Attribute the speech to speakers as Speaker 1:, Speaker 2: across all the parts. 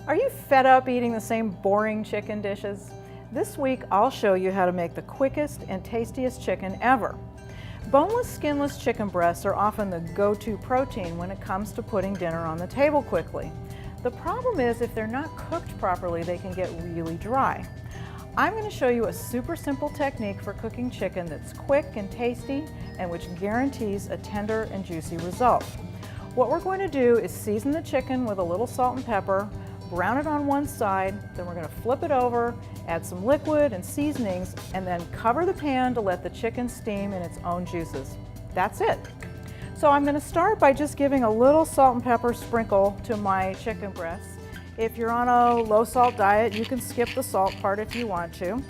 Speaker 1: Are you fed up eating the same boring chicken dishes? This week I'll show you how to make the quickest and tastiest chicken ever. Boneless, skinless chicken breasts are often the go-to protein when it comes to putting dinner on the table quickly. The problem is if they're not cooked properly, they can get really dry. I'm going to show you a super simple technique for cooking chicken that's quick and tasty and which guarantees a tender and juicy result. What we're going to do is season the chicken with a little salt and pepper, brown it on one side, then we're going to flip it over, add some liquid and seasonings, and then cover the pan to let the chicken steam in its own juices. That's it. So I'm going to start by just giving a little salt and pepper sprinkle to my chicken breasts. If you're on a low salt diet, you can skip the salt part if you want to.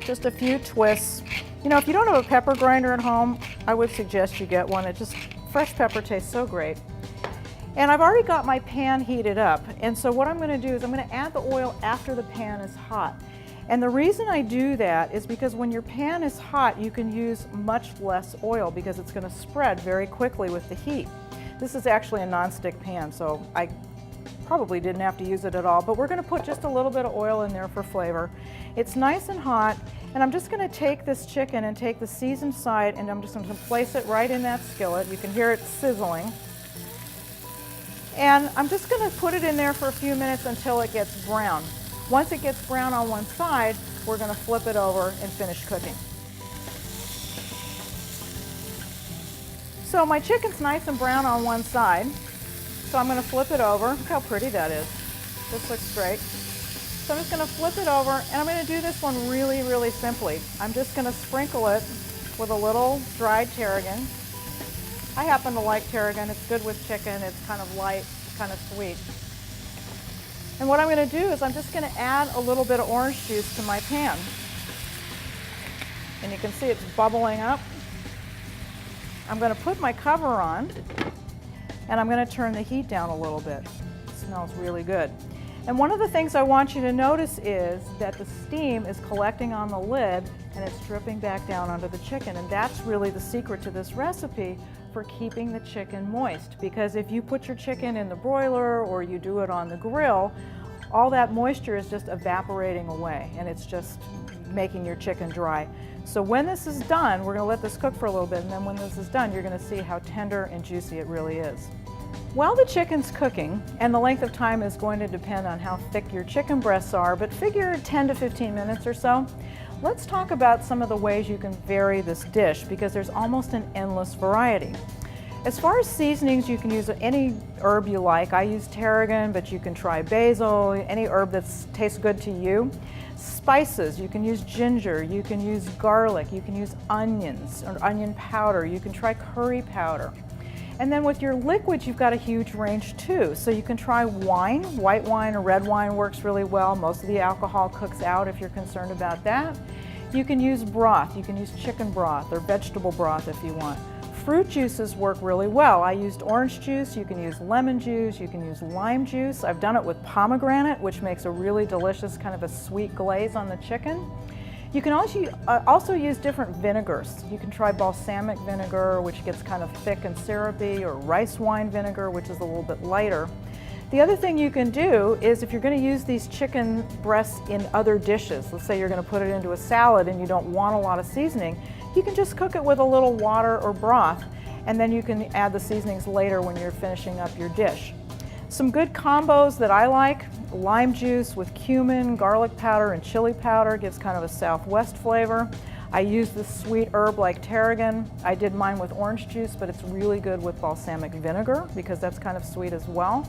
Speaker 1: Just a few twists. You know, if you don't have a pepper grinder at home, I would suggest you get one. Fresh pepper tastes so great. And I've already got my pan heated up, and so what I'm going to do is I'm going to add the oil after the pan is hot. And the reason I do that is because when your pan is hot, you can use much less oil because it's going to spread very quickly with the heat. This is actually a non-stick pan, so I probably didn't have to use it at all, but we're going to put just a little bit of oil in there for flavor. It's nice and hot, and I'm just going to take this chicken and take the seasoned side, and I'm just going to place it right in that skillet. You can hear it sizzling. And I'm just going to put it in there for a few minutes until it gets brown. Once it gets brown on one side, we're going to flip it over and finish cooking. So my chicken's nice and brown on one side, so I'm going to flip it over. Look how pretty that is. This looks great. So I'm just going to flip it over, and I'm going to do this one really, really simply. I'm just going to sprinkle it with a little dried tarragon. I happen to like tarragon. It's good with chicken. It's kind of light, kind of sweet. And what I'm going to do is I'm just going to add a little bit of orange juice to my pan. And you can see it's bubbling up. I'm going to put my cover on, and I'm going to turn the heat down a little bit. It smells really good. And one of the things I want you to notice is that the steam is collecting on the lid and it's dripping back down onto the chicken. And that's really the secret to this recipe for keeping the chicken moist. Because if you put your chicken in the broiler or you do it on the grill, all that moisture is just evaporating away and it's just making your chicken dry. So when this is done, we're going to let this cook for a little bit, and then when this is done, you're going to see how tender and juicy it really is. While the chicken's cooking, and the length of time is going to depend on how thick your chicken breasts are, but figure 10 to 15 minutes or so, let's talk about some of the ways you can vary this dish because there's almost an endless variety. As far as seasonings, you can use any herb you like. I use tarragon, but you can try basil, any herb that tastes good to you. Spices, you can use ginger, you can use garlic, you can use onions or onion powder, you can try curry powder. And then with your liquids, you've got a huge range too. So you can try wine. White wine or red wine works really well. Most of the alcohol cooks out if you're concerned about that. You can use broth. You can use chicken broth or vegetable broth if you want. Fruit juices work really well. I used orange juice. You can use lemon juice. You can use lime juice. I've done it with pomegranate, which makes a really delicious kind of a sweet glaze on the chicken. You can also use different vinegars. You can try balsamic vinegar, which gets kind of thick and syrupy, or rice wine vinegar, which is a little bit lighter. The other thing you can do is if you're going to use these chicken breasts in other dishes, let's say you're going to put it into a salad and you don't want a lot of seasoning, you can just cook it with a little water or broth, and then you can add the seasonings later when you're finishing up your dish. Some good combos that I like: lime juice with cumin, garlic powder, and chili powder gives kind of a Southwest flavor. I use this sweet herb like tarragon. I did mine with orange juice, but it's really good with balsamic vinegar because that's kind of sweet as well.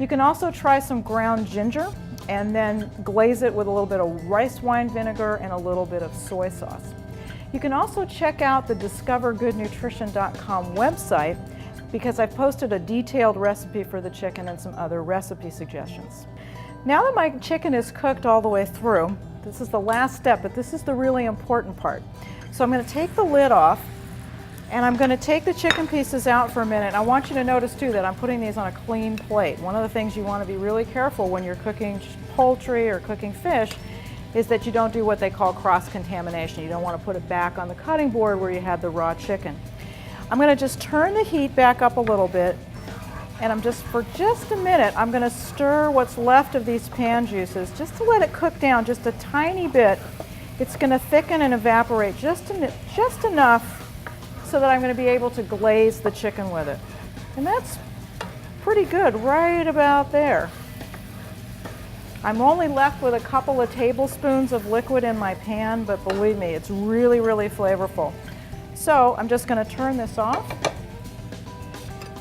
Speaker 1: You can also try some ground ginger and then glaze it with a little bit of rice wine vinegar and a little bit of soy sauce. You can also check out the discovergoodnutrition.com website because I've posted a detailed recipe for the chicken and some other recipe suggestions. Now that my chicken is cooked all the way through, this is the last step, but this is the really important part. So I'm going to take the lid off, and I'm going to take the chicken pieces out for a minute. I want you to notice too that I'm putting these on a clean plate. One of the things you want to be really careful when you're cooking poultry or cooking fish is that you don't do what they call cross-contamination. You don't want to put it back on the cutting board where you had the raw chicken. I'm going to just turn the heat back up a little bit, And I'm for just a minute, I'm going to stir what's left of these pan juices just to let it cook down just a tiny bit. It's going to thicken and evaporate just enough so that I'm going to be able to glaze the chicken with it. And that's pretty good, right about there. I'm only left with a couple of tablespoons of liquid in my pan, but believe me, it's really, really flavorful. So I'm just going to turn this off.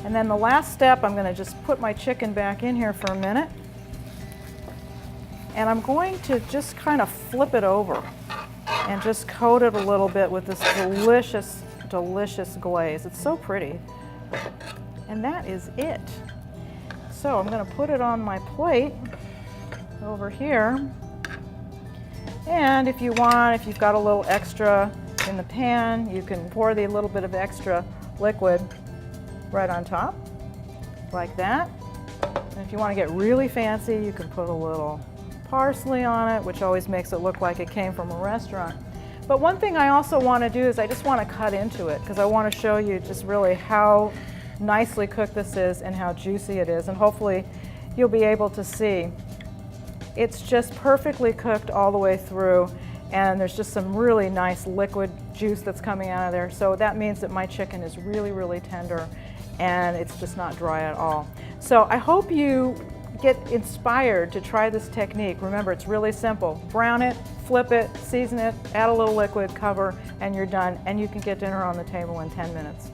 Speaker 1: And then the last step, I'm going to just put my chicken back in here for a minute. And I'm going to just kind of flip it over and just coat it a little bit with this delicious, delicious glaze. It's so pretty. And that is it. So I'm going to put it on my plate over here. And if you want, if you've got a little extra in the pan, you can pour the little bit of extra liquid right on top, like that. And if you want to get really fancy, you can put a little parsley on it, which always makes it look like it came from a restaurant. But one thing I also want to do is I just want to cut into it because I want to show you just really how nicely cooked this is and how juicy it is, and hopefully you'll be able to see. It's just perfectly cooked all the way through, and there's just some really nice liquid juice that's coming out of there. So that means that my chicken is really, really tender and it's just not dry at all. So I hope you get inspired to try this technique. Remember, it's really simple. Brown it, flip it, season it, add a little liquid, cover, and you're done. And you can get dinner on the table in 10 minutes.